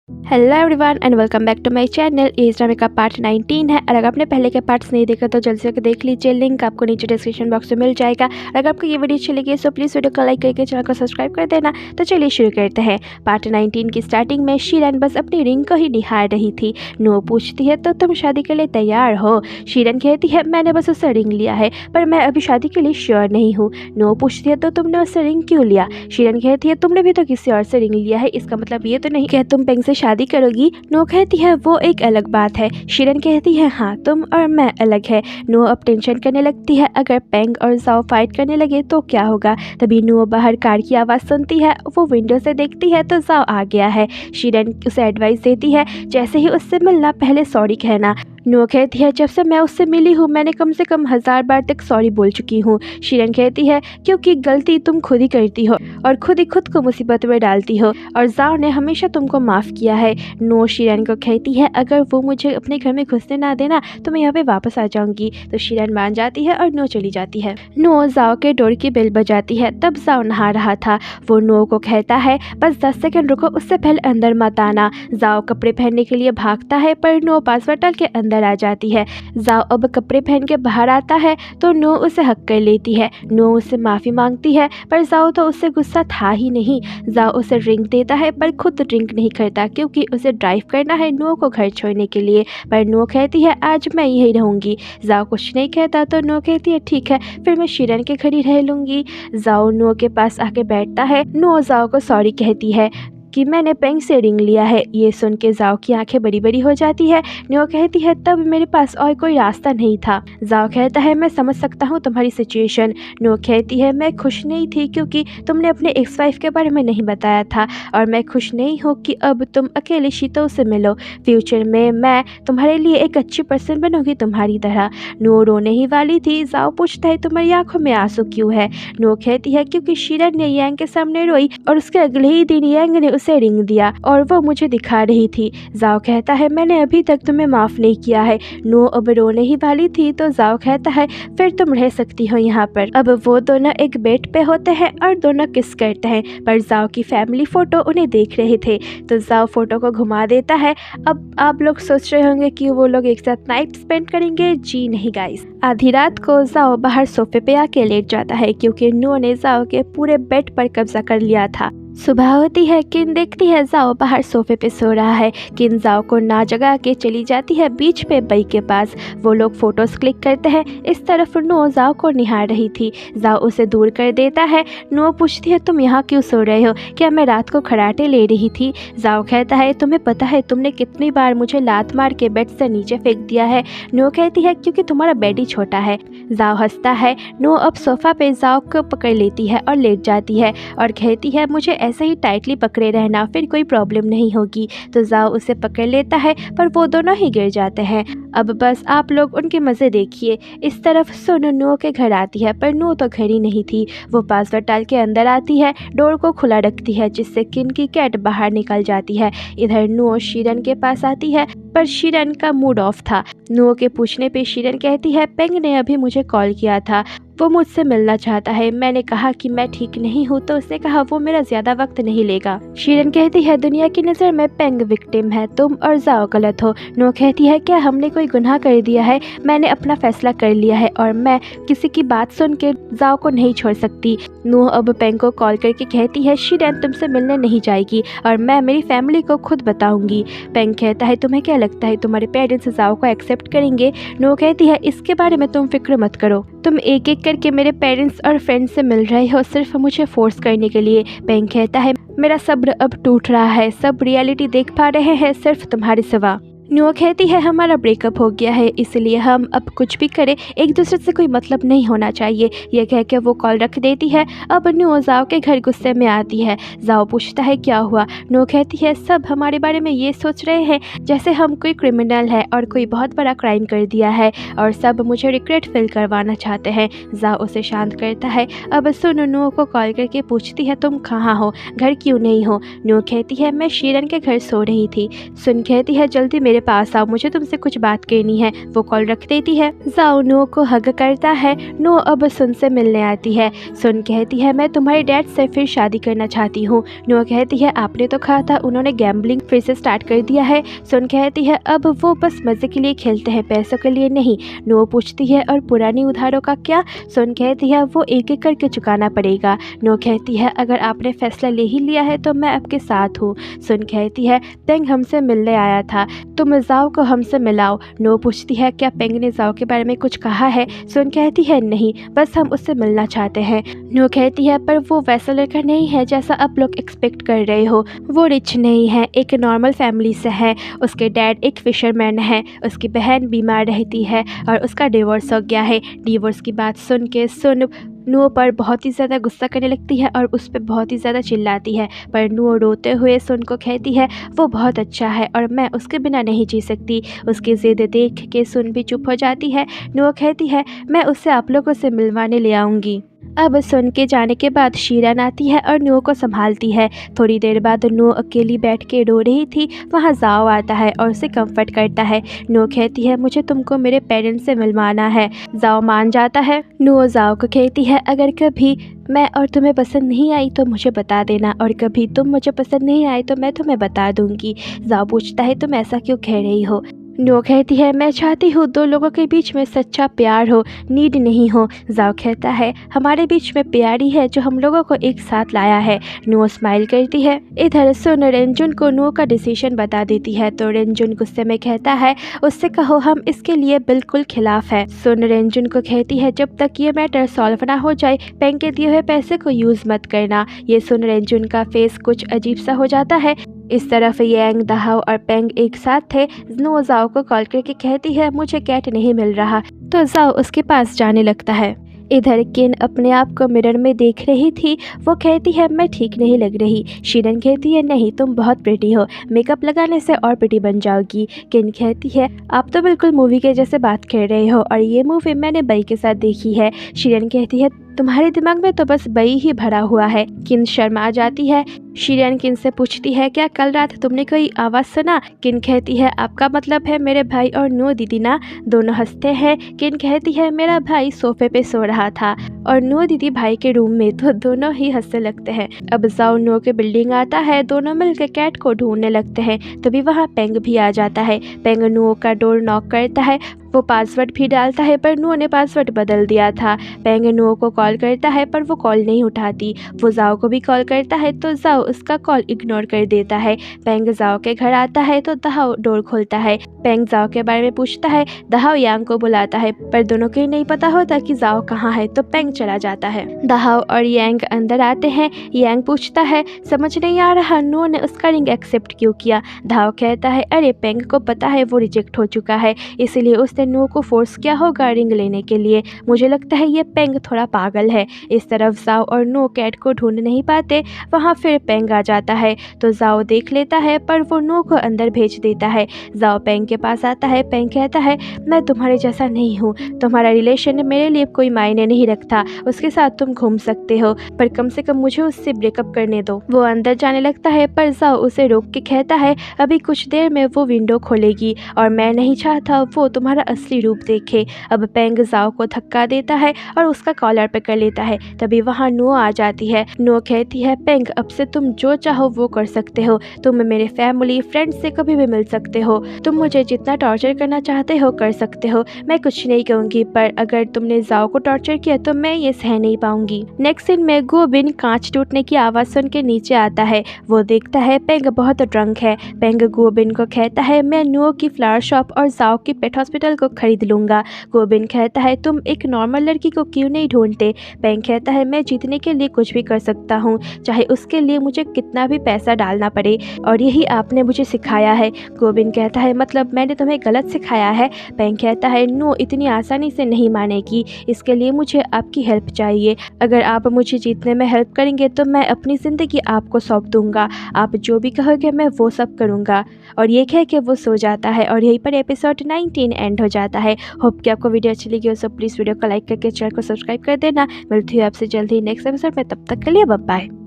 Hello everyone and welcome back to my channel. ये इस ड्रामे का पार्ट 19 है और अगर आपने पहले के पार्ट्स नहीं देखा तो जल्दी से देख लीजिए, लिंक आपको नीचे डिस्क्रिप्शन बॉक्स में मिल जाएगा। और अगर आपको ये वीडियो अच्छी लगी तो प्लीज़ वीडियो को लाइक करके चैनल को सब्सक्राइब कर देना। तो चलिए शुरू करते हैं। पार्ट 19 की स्टार्टिंग में शीरन बस अपनी रिंग को ही निहार रही थी। नो पूछती है तो तुम शादी के लिए तैयार हो? शीरन कहती है मैंने बस उससे रिंग लिया है पर मैं अभी शादी के लिए श्योर नहीं हूँ। नो पूछती है तो तुमने उससे रिंग क्यों लिया? शीरन कहती है तुमने भी तो किसी और से रिंग लिया है, इसका मतलब ये तो नहीं कि तुम पेंग से शादी करोगी। नो कहती है वो एक अलग बात है। शीरन कहती है हाँ तुम और मैं अलग है। नो अब टेंशन करने लगती है, अगर पेंग और जाओ फाइट करने लगे तो क्या होगा। तभी नो बाहर कार की आवाज़ सुनती है, वो विंडो से देखती है तो जाओ आ गया है। शीरन उसे एडवाइस देती है जैसे ही उससे मिलना पहले सॉरी कहना। नो कहती है जब से मैं उससे मिली हूँ मैंने कम से कम 1000 बार तक सॉरी बोल चुकी हूँ। शीरन कहती है क्योंकि गलती तुम खुद ही करती हो और खुद ही खुद को मुसीबत में डालती हो और जाओ ने हमेशा तुमको माफ़ किया है। नो शीरन को कहती है अगर वो मुझे अपने घर में घुसने ना देना तो मैं यहाँ पे वापस आ जाऊंगी। तो शीरन मान जाती है और नो चली जाती है। नो जाओ के डोर की बेल बजाती है, तब जाओ नहा रहा था। वो नो को कहता है बस 10 सेकंड रुको, उससे पहले अंदर मत आना। जाओ कपड़े पहनने के लिए भागता है पर नो पासवर्ड डाल के अंदर आ जाती है। जाओ अब कपड़े पहन के बाहर आता है तो नो उसे हक कर लेती है। नो उससे माफ़ी मांगती है पर जाओ तो उससे गुस्सा था ही नहीं। जाओ उसे ड्रिंक देता है पर खुद ड्रिंक नहीं करता क्योंकि उसे ड्राइव करना है नो को घर छोड़ने के लिए। पर नो कहती है आज मैं यहीं रहूँगी। जाओ कुछ नहीं कहता तो नो कहती है ठीक है फिर मैं शीरन के घर ही रह लूँगी। जाओ नो के पास आके बैठता है। नो जाओ को सॉरी कहती है कि मैंने पेंग से रिंग लिया है। ये सुन के जाओ की आंखें बड़ी बड़ी हो जाती है। नो कहती है तब मेरे पास और कोई रास्ता नहीं था। जाओ कहता है मैं समझ सकता हूँ तुम्हारी सिचुएशन। नो कहती है मैं खुश नहीं थी क्योंकि तुमने अपने एक्स वाइफ के बारे में नहीं बताया था और मैं खुश नहीं हूँ कि अब तुम अकेले शीतो से मिलो। फ्यूचर में मैं तुम्हारे लिए एक अच्छी पर्सन बनूंगी तुम्हारी तरह। नो रोने ही वाली थी। जाओ पूछता है तुम्हारी आंखों में आंसू क्यों है? नो कहती है क्योंकि शीरन ने यांग के सामने रोई और उसके अगले ही दिन यांग ने उसे रिंग दिया और वो मुझे दिखा रही थी। जाओ कहता है मैंने अभी तक तुम्हें माफ़ नहीं किया है। नो अब रोने ही वाली थी तो जाओ कहता है फिर तुम रह सकती हो यहाँ पर। अब वो दोनों एक बेड पे होते हैं और दोनों किस करते हैं पर जाओ की फैमिली फ़ोटो उन्हें देख रहे थे तो जाओ फ़ोटो को घुमा देता है। अब आप लोग सोच रहे होंगे कि वो लोग एक साथ नाइट स्पेंड करेंगे। जी नहीं गाइस, आधी रात को जाओ बाहर सोफे पे आके लेट जाता है क्योंकि नो ने जाओ के पूरे बेड पर कब्जा कर लिया था। सुबह होती है, किन देखती है जाओ बाहर सोफे पे सो रहा है। किन जाओ को ना जगा के चली जाती है बीच पे बई के पास। वो लोग फोटोज क्लिक करते हैं। इस तरफ नो जाओ को निहार रही थी। जाओ उसे दूर कर देता है। नो पूछती है तुम यहाँ क्यों सो रहे हो, क्या मैं रात को खराटे ले रही थी? जाओ कहता है तुम्हें पता है तुमने कितनी बार मुझे लात मार के बेड से नीचे फेंक दिया है? नो कहती है क्योंकि तुम्हारा बेड ही छोटा है। जाओ हंसता है। नो अब सोफा पे जाओ को पकड़ लेती है और लेट जाती है और कहती है मुझे ऐसे ही टाइटली पकड़े रहना, फिर कोई प्रॉब्लम नहीं होगी। तो जाओ उसे पकड़ लेता है पर वो दोनों ही गिर जाते हैं। अब बस आप लोग उनके मज़े देखिए। इस तरफ सुन नो के घर आती है पर नो तो घर ही नहीं थी। वो पासवर्ड डाल के अंदर आती है, डोर को खुला रखती है जिससे किन की कैट बाहर निकल जाती है। इधर नो शीरन के पास आती है पर शीरन का मूड ऑफ था। नो के पूछने पे शीरन कहती है पेंग ने अभी मुझे कॉल किया था, वो मुझसे मिलना चाहता है। मैंने कहा कि मैं ठीक नहीं हूँ तो उसने कहा वो मेरा ज़्यादा वक्त नहीं लेगा। शीरन कहती है दुनिया की नज़र में पेंग विक्टिम है, तुम और जाओ गलत हो। नो कहती है क्या हमने कोई गुनाह कर दिया है? मैंने अपना फैसला कर लिया है और मैं किसी की बात सुन के जाओ को नहीं छोड़ सकती। नो अब पेंग को कॉल करके कहती है शीरन तुमसे मिलने नहीं जाएगी और मैं मेरी फैमिली को खुद बताऊंगी। पेंग कहता है तुम्हें क्या लगता है तुम्हारे पेरेंट्स जाओ को एक्सेप्ट करेंगे? नो कहती है इसके बारे में तुम फिक्र मत करो, तुम एक एक करके मेरे पेरेंट्स और फ्रेंड्स से मिल रहे हो सिर्फ मुझे फोर्स करने के लिए। पेंग कहता है मेरा सब्र अब टूट रहा है, सब रियलिटी देख पा रहे हैं सिर्फ तुम्हारे सिवा। नो कहती है हमारा ब्रेकअप हो गया है इसलिए हम अब कुछ भी करें एक दूसरे से कोई मतलब नहीं होना चाहिए। यह कह के वो कॉल रख देती है। अब नो जाओ के घर गुस्से में आती है। जाओ पूछता है क्या हुआ? नो कहती है सब हमारे बारे में ये सोच रहे हैं जैसे हम कोई क्रिमिनल है और कोई बहुत बड़ा क्राइम कर दिया है और सब मुझे रिग्रेट फील करवाना चाहते हैं। जाओ उसे शांत करता है। अब सुन नो को कॉल करके पूछती है तुम कहाँ हो, घर क्यों नहीं हो? नो कहती है मैं शीरन के घर सो रही थी। सुन कहती है जल्दी मेरे मेरे पास आओ, मुझे तुमसे कुछ बात करनी है। वो कॉल रख देती है। जाओ नुओ को हग करता है। नुओ अब सुन से मिलने आती है। सुन कहती है मैं तुम्हारे डैड से फिर शादी करना चाहती हूँ। नुओ कहती है आपने तो कहा था उन्होंने गैम्बलिंग फिर से स्टार्ट कर दिया है। सुन कहती है अब वो बस मज़े के लिए खेलते हैं, पैसों के लिए नहीं। नुओ पूछती है और पुरानी उधारों का क्या? सुन कहती है वो एक एक करके चुकाना पड़ेगा। नुओ कहती है अगर आपने फैसला ले ही लिया है तो मैं आपके साथ हूँ। सुन कहती है पेंग हमसे मिलने आया था, तुम जाओ को हमसे मिलाओ। नुओ पूछती है क्या पेंग ने जाओ के बारे में कुछ कहा है? सुन कहती है नहीं, बस हम उससे मिलना चाहते हैं। नुओ कहती है पर वो वैसा लड़का नहीं है जैसा आप लोग एक्सपेक्ट कर रहे हो। वो रिच नहीं है, एक नॉर्मल फैमिली से है। उसके डैड एक फिशरमैन है, उसकी बहन बीमार रहती है और उसका डिवोर्स हो गया है। डिवोर्स की बात सुन के सुन नुओ पर बहुत ही ज़्यादा गुस्सा करने लगती है और उस पर बहुत ही ज़्यादा चिल्लाती है। पर नुओ रोते हुए सुन को कहती है वो बहुत अच्छा है और मैं उसके बिना नहीं जी सकती। उसकी ज़िद देख के सुन भी चुप हो जाती है। नुओ कहती है मैं उसे आप लोगों से मिलवाने ले आऊँगी। अब सुन के जाने के बाद शीरन आती है और नुओ को संभालती है। थोड़ी देर बाद नुओ अकेली बैठ के रो रही थी, वहाँ जाओ आता है और उसे कंफर्ट करता है। नुओ कहती है मुझे तुमको मेरे पेरेंट्स से मिलवाना है। जाओ मान जाता है। नुओ जाओ को कहती है अगर कभी मैं और तुम्हें पसंद नहीं आई तो मुझे बता देना और कभी तुम मुझे पसंद नहीं आई तो मैं तुम्हें बता दूंगी। जाओ पूछता है तुम ऐसा क्यों कह रही हो? नुओ कहती है मैं चाहती हूँ दो लोगों के बीच में सच्चा प्यार हो, नीड नहीं हो। जाओ कहता है हमारे बीच में प्यार ही है जो हम लोगों को एक साथ लाया है। नुओ स्माइल करती है। इधर सुन रेंजुन को नुओ का डिसीजन बता देती है तो रेंजुन गुस्से में कहता है उससे कहो हम इसके लिए बिल्कुल खिलाफ है। सुन रेंजुन को कहती है जब तक ये मैटर सॉल्व ना हो जाए पेंग के दिए हुए पैसे को यूज़ मत करना। ये सुन रेंजुन का फेस कुछ अजीब सा हो जाता है। इस तरफ यांग, दहाओ और पेंग एक साथ थे। नुओ जाओ को कॉल करके कहती है मुझे कैट नहीं मिल रहा, तो जाओ उसके पास जाने लगता है। इधर किन अपने आप को मिरर में देख रही थी। वो कहती है मैं ठीक नहीं लग रही। शीरन कहती है नहीं तुम बहुत प्रिटी हो, मेकअप लगाने से और प्रिटी बन जाओगी। किन कहती है आप तो बिल्कुल मूवी के जैसे बात कर रहे हो और ये मूवी मैंने बई के साथ देखी है। शीरन कहती है तुम्हारे दिमाग में तो बस बई ही भरा हुआ है। किन शर्मा जाती है। शीरन किन से पूछती है क्या कल रात तुमने कोई आवाज़ सुना? किन कहती है आपका मतलब है मेरे भाई और नुओ दीदी ना? दोनों हंसते हैं। किन कहती है मेरा भाई सोफे पे सो रहा था और नुओ दीदी भाई के रूम में, तो दोनों ही हंसने लगते हैं। अब जाओ नुओ के बिल्डिंग आता है, दोनों मिलकर कैट को ढूंढने लगते हैं। तभी वहाँ पेंग भी आ जाता है। पेंग नुओ का डोर नॉक करता है। वो पासवर्ड भी डालता है पर नुओ ने पासवर्ड बदल दिया था। पेंग नुओ को कॉल करता है पर वो कॉल नहीं उठाती। वो जाओ को भी कॉल करता है तो जाओ उसका कॉल इग्नोर कर देता है। पेंग जाओ के घर आता है तो दहाओ डोर खोलता है। पेंग जाओ के बारे में पूछता है। दहाओ यांग को बुलाता है पर दोनों को नहीं पता होता कि जाओ कहाँ है, तो पेंग चला जाता है। दहाओ और यांग अंदर आते हैं। यांग पूछता है समझ नहीं आ रहा नुओ ने उसका रिंग एक्सेप्ट क्यों किया। दहाओ कहता है अरे पेंग को पता है वो रिजेक्ट हो चुका है, इसलिए उसने नुओ को फोर्स किया होगा रिंग लेने के लिए। मुझे लगता है ये पेंग थोड़ा पागल है। इस तरफ जाओ और नुओ कैट को ढूंढ नहीं पाते। वहाँ फिर पेंग आ जाता है तो जाओ देख लेता है पर वो नुओ को अंदर भेज देता है। जाओ पेंग के पास आता है। पेंग कहता है मैं तुम्हारे जैसा नहीं हूँ, तुम्हारा रिलेशन मेरे लिए कोई मायने नहीं रखता, उसके साथ तुम घूम सकते हो पर कम से कम मुझे उससे ब्रेकअप करने दो। वो अंदर जाने लगता है पर जाओ उसे रोक के कहता है अभी कुछ देर में वो विंडो खोलेगी और मैं नहीं चाहता वो तुम्हारा असली रूप देखे। अब पेंग जाओ को धक्का देता है और उसका कॉलर पकड़ लेता है। तभी वहाँ नुओ आ जाती है। नुओ कहती है पेंग अब से तुम जो चाहो वो कर सकते हो, तुम मेरे फैमिली फ्रेंड्स से कभी भी मिल सकते हो, तुम मुझे जितना टॉर्चर करना चाहते हो कर सकते हो, मैं कुछ नहीं कहूँगी पर अगर तुमने जाओ को टॉर्चर किया तो मैं ये सह नहीं पाऊंगी। नेक्स्ट सीन में गोबिन कांच टूटने की आवाज़ सुन के नीचे आता है। वो देखता है पेंग बहुत ड्रंक है। पेंग गोबिन को कहता है मैं नुओ की फ्लावर शॉप और जाओ की पेट हॉस्पिटल को खरीद लूँगा। गोबिन कहता है तुम एक नॉर्मल लड़की को क्यों नहीं ढूंढते। पेंग कहता है मैं जीतने के लिए कुछ भी कर सकता हूँ, चाहे उसके लिए मुझे कितना भी पैसा डालना पड़े, और यही आपने मुझे सिखाया है। गोबिन कहता है मतलब मैंने तुम्हें गलत सिखाया है। पेंग कहता है नुओ इतनी आसानी से नहीं मानेगी, इसके लिए मुझे आपकी हेल्प चाहिए। अगर आप मुझे जीतने में हेल्प करेंगे तो मैं अपनी ज़िंदगी आपको सौंप दूंगा, आप जो भी कहोगे मैं वो सब करूँगा। और ये कह के वो सो जाता है और यहीं पर एपिसोड 19 एंड हो जाता है। होप कि आपको वीडियो अच्छी लगी हो, सो प्लीज़ वीडियो को लाइक करके चैनल को सब्सक्राइब कर देना। मिलती हूँ आपसे जल्दी नेक्स्ट एपिसोड में, तब तक के लिए बाय बाय।